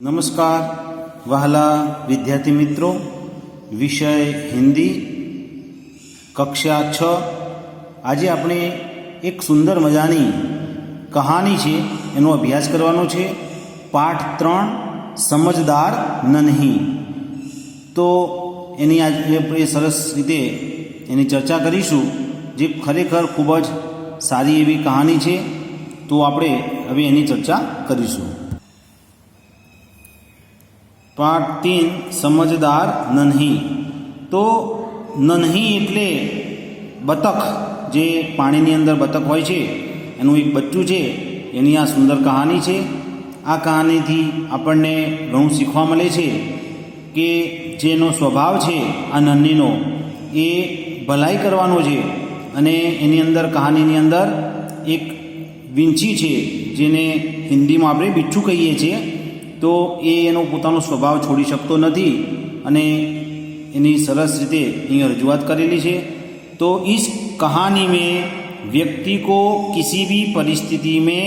નમસ્કાર વહાલા વિદ્યાર્થી મિત્રો, વિષય હિન્દી, કક્ષા 6. આજે આપણે એક સુંદર મજાની કહાની છે એનો અભ્યાસ કરવાનો છે. પાઠ 3 સમજદાર નન્હી. તો એની આજે આપણે સરસ રીતે એની ચર્ચા કરીશું, જે ખરેખર ખૂબ જ સારી એવી કહાની છે. તો આપણે હવે એની ચર્ચા કરીશું. પાઠ 3 સમજદાર નન્હી. તો નન્હી એટલે બતક, જે પાણીની અંદર બતક હોય છે એનું એક બચ્ચું છે. એની આ સુંદર કહાની છે. આ કહાનીથી આપણને ઘણું શીખવા મળે છે કે જેનો સ્વભાવ છે આ નન્હીનો એ ભલાઈ કરવાનો છે. અને એની અંદર કહાનીની અંદર એક વીંછી છે, જેને હિન્દીમાં આપણે બિચ્છુ કહીએ છીએ. તો એનો પોતાનો સ્વભાવ છોડી શકતો નથી અને એની સરસ રીતે અહીંયા રજૂઆત કરેલી છે. તો इस कहानी में व्यक्ति को किसी भी परिस्थिति में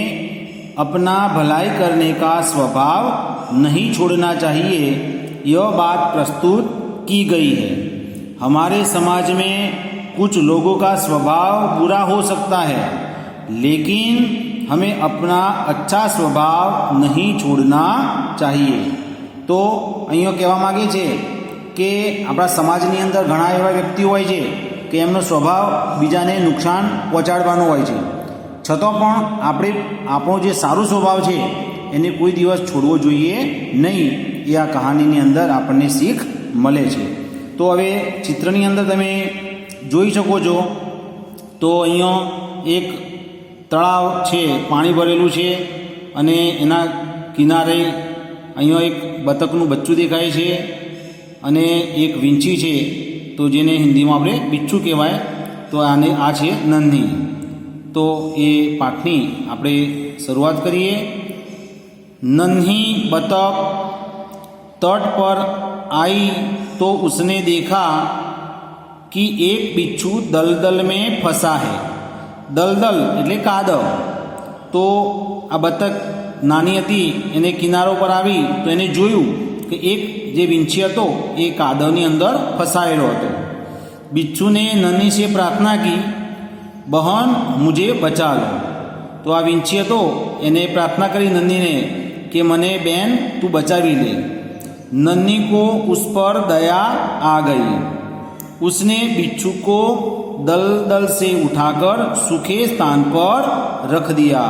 अपना भलाई करने का स्वभाव नहीं छोड़ना चाहिए, यह बात प्रस्तुत की गई है. हमारे समाज में कुछ लोगों का स्वभाव बुरा हो सकता है, लेकिन हमें अपना अच्छा स्वभाव नहीं छोड़ना चाहिए. તો અહીંયા કહેવા માગે છે કે આપણા સમાજની અંદર ઘણા એવા વ્યક્તિઓ હોય છે કે એમનો સ્વભાવ બીજાને નુકસાન પહોંચાડવાનો હોય છે, છતાં પણ આપણે આપણો જે સારો સ્વભાવ છે એને કોઈ દિવસ છોડવો જોઈએ નહીં. એ આ કહાનીની અંદર આપણને શીખ મળે છે. તો હવે ચિત્રની અંદર તમે જોઈ શકો છો. તો અહીંયા એક તળાવ છે, પાણી ભરેલું છે અને એના કિનારે અહીંયા એક બતકનું બચ્ચું દેખાય છે અને એક વીંછી છે, તો જેને હિન્દીમાં આપણે બિચ્છુ કહેવાય. તો આને આ છે નન્હી. તો એ પાઠની આપણે શરૂઆત કરીએ. नन्ही बतख तट पर आई तो उसने देखा कि एक बिच्छू दलदल में फंसा है. दलदल એટલે કાદવ. તો આ બતક નાની હતી, એને કિનારો પર આવી તો એને જોયું કે એક જે વીંછી હતો એ કાદવની અંદર ફસાયેલો હતો. बिच्छू ने नन्ही से प्रार्थना की, बहन मुझे बचा लो. તો આ વીંછી હતો એને પ્રાર્થના કરી નન્હીને कि मने बहन तू बचावी ले. नन्ही को उस पर दया आ गई. उसने बिच्छू को दलदल से उठाकर सूखे स्थान पर रख दिया.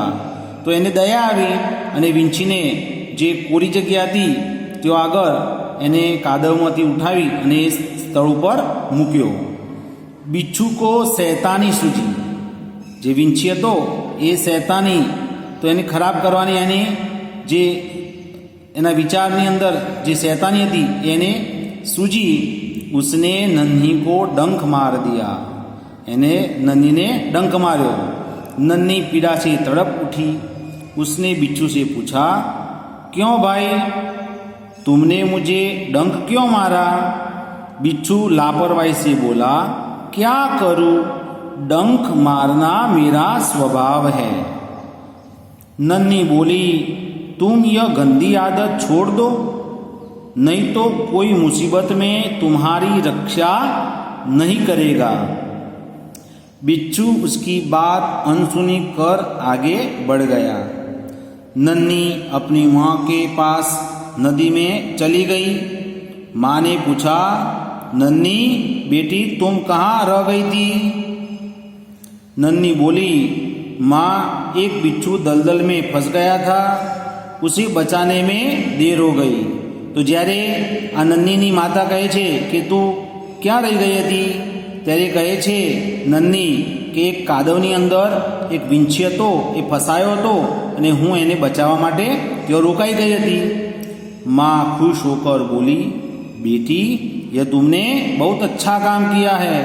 तो એને દયા આવી અને વીંછીને જે કોરી જગ્યા હતી ત્યાં આગળ એને કાદવમાંથી ઉઠાવી અને એ સ્થળ ઉપર મૂક્યો. बिच्छू को शैतानी सूझी. જે વીંછી હતો એ શૈતાની, તો એને ખરાબ કરવાની એની જે એના વિચારની અંદર જે શૈતાની હતી એને સૂજી. उसने नन्ही को डंक मार दिया. એને नन्ही ने डंक मार्यो. नन्ही पीड़ा से तड़प उठी. उसने बिच्छू से पूछा, क्यों भाई, तुमने मुझे डंक क्यों मारा? बिच्छू लापरवाही से बोला, क्या करूं, डंक मारना मेरा स्वभाव है. नन्ही बोली, तुम यह गंदी आदत छोड़ दो, नहीं तो कोई मुसीबत में तुम्हारी रक्षा नहीं करेगा. बिच्छू उसकी बात अनसुनी कर आगे बढ़ गया. नन्ही अपनी माँ के पास नदी में चली गई. माँ ने पूछा, नन्ही बेटी तुम कहाँ रह गई थी? नन्ही बोली, माँ एक बिच्छू दलदल में फंस गया था, उसे बचाने में देर हो गई. तो જ્યારે આ નન્હીની માતા કહે છે કે તું ક્યાં રહી ગઈ હતી, ત્યારે કહે છે નન્હી કે એક કાદવની અંદર એક વીંછી હતો, એ ફસાયો હતો અને હું એને બચાવવા માટે ત્યાં રોકાઈ ગઈ હતી. माँ खुश होकर बोली, बेटी यह तुमने बहुत अच्छा काम किया है.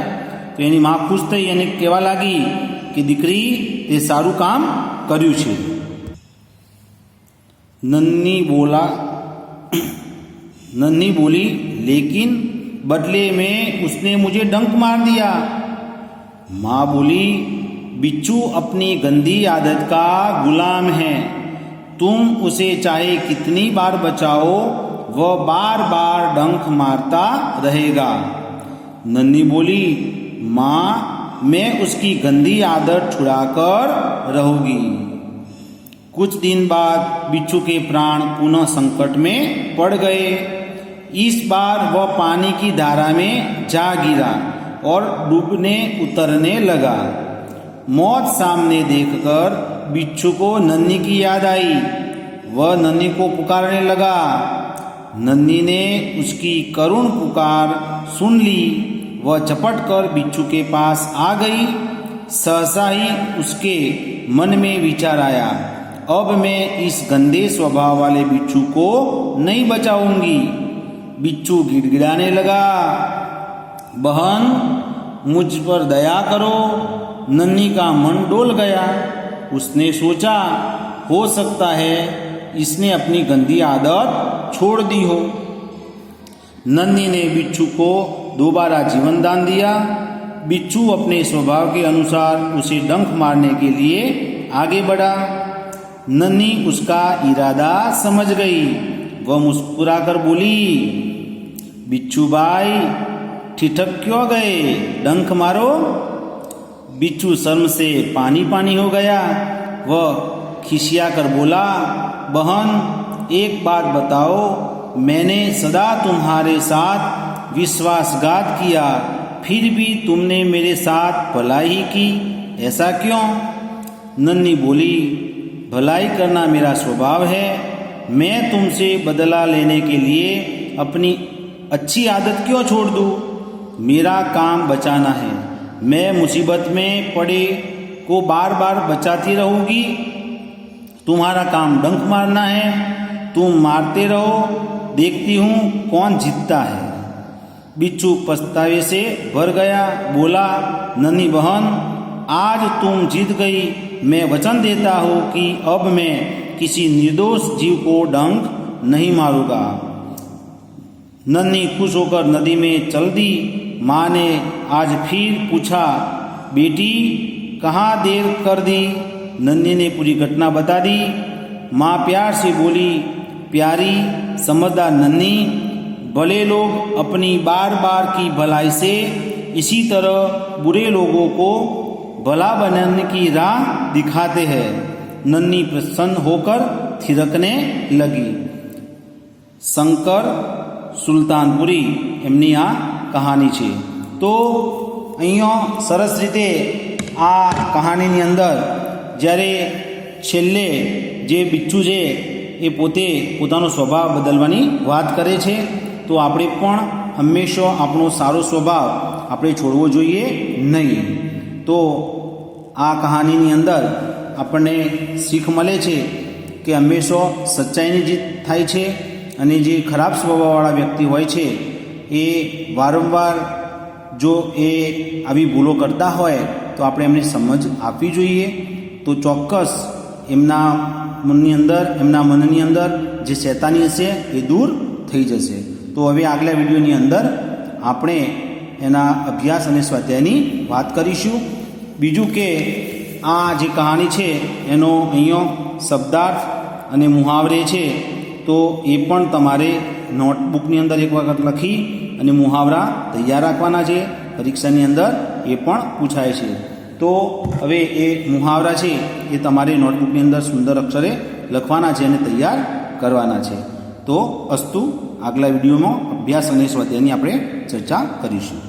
તો એની માँ ખુશ થઈ અને કહેવા લાગી કે દીકરી તે સારું કામ કર્યું છે. नन्ही बोली, लेकिन बदले में उसने मुझे डंक मार दिया. माँ बोली, बिच्छू अपनी गंदी आदत का गुलाम है, तुम उसे चाहे कितनी बार बचाओ वह बार बार डंक मारता रहेगा। नन्ही बोली, माँ मैं उसकी गंदी आदत छुड़ाकर रहूंगी। कुछ दिन बाद बिच्छू के प्राण पुनः संकट में पड़ गए। इस बार वह पानी की धारा में जा गिरा और डूबने उतरने लगा। मौत सामने देखकर बिच्छू को नन्ही की याद आई। वह नन्ही को पुकारने लगा। नन्ही ने उसकी करुण पुकार सुन ली। वह झपट कर बिच्छू के पास आ गई। सहसा ही उसके मन में विचार आया, अब मैं इस गंदे स्वभाव वाले बिच्छू को नहीं बचाऊंगी। बिच्छू गिड़गिड़ाने लगा, बहन मुझ पर दया करो। नन्ही का मन डोल गया। उसने सोचा, हो सकता है इसने अपनी गंदी आदत छोड़ दी हो। नन्ही ने बिच्छू को दोबारा जीवन दान दिया। बिच्छू अपने स्वभाव के अनुसार उसे डंक मारने के लिए आगे बढ़ा। नन्ही उसका इरादा समझ गई। वह मुस्कुराकर बोली, बिच्छू भाई ठिठक क्यों गए, डंक मारो। बिच्छू शर्म से पानी पानी हो गया। वह खिसिया कर बोला, बहन एक बात बताओ, मैंने सदा तुम्हारे साथ विश्वासघात किया, फिर भी तुमने मेरे साथ भलाई ही की, ऐसा क्यों? नन्ही बोली, भलाई करना मेरा स्वभाव है। मैं तुमसे बदला लेने के लिए अपनी अच्छी आदत क्यों छोड़ दूँ? मेरा काम बचाना है। मैं मुसीबत में पड़े को बार बार बचाती रहूंगी। तुम्हारा काम डंक मारना है। तुम मारते रहो, देखती हूँ कौन जीतता है। बिच्छू पछतावे से भर गया। बोला, नन्ही बहन आज तुम जीत गई। मैं वचन देता हूँ कि अब मैं किसी निर्दोष जीव को डंक नहीं मारूंगा। नन्ही खुश होकर नदी में चल दी। माँ ने आज फिर पूछा, बेटी कहाँ देर कर दी? नन्ही ने पूरी घटना बता दी। माँ प्यार से बोली, प्यारी समझदार नन्ही, भले लोग अपनी बार बार की भलाई से इसी तरह बुरे लोगों को भला बनाने की राह दिखाते हैं। नन्ही प्रसन्न होकर थिरकने लगी। शंकर સુલતાનપુરી એમની આ કહાની છે। તો અહીંયા સરસ રીતે આ કહાનીની અંદર જ્યારે છેલ્લે જે બિચ્છુ છે એ પોતે પોતાનો સ્વભાવ બદલવાની વાત કરે છે, તો આપણે પણ હંમેશા આપણો સારો સ્વભાવ આપણે છોડવો જોઈએ નહીં। તો આ કહાનીની અંદર આપણને શીખ મળે છે કે હંમેશા સચ્ચાઈની જીત થાય છે અને જે ખરાબ સ્વભાવવાળા વ્યક્તિ હોય છે એ વારંવાર જો એ આવી ભૂલો કરતા હોય તો આપણે એમને સમજ આપવી જોઈએ। તો ચોક્કસ એમના મનની અંદર જે શૈતાની હશે એ દૂર થઈ જશે। તો હવે આગલા વિડીયોની અંદર આપણે એના અભ્યાસ અને સ્વાધ્યાયની વાત કરીશું। બીજું કે આ જે કહાની છે એનો અહીંયા શબ્દાર્થ અને મુહાવરે છે, તો એ પણ તમારે નોટબુકની અંદર એક વખત લખી અને મુહાવરા તૈયાર રાખવાના છે। પરીક્ષાની અંદર એ પણ પૂછાય છે। તો હવે એ મુહાવરા છે એ તમારે નોટબુકની અંદર સુંદર અક્ષરે લખવાના છે અને તૈયાર કરવાના છે। તો અસ્તુ આગલા વિડીયોમાં અભ્યાસ અને સ્વાધ્યાયની આપણે ચર્ચા કરીશું।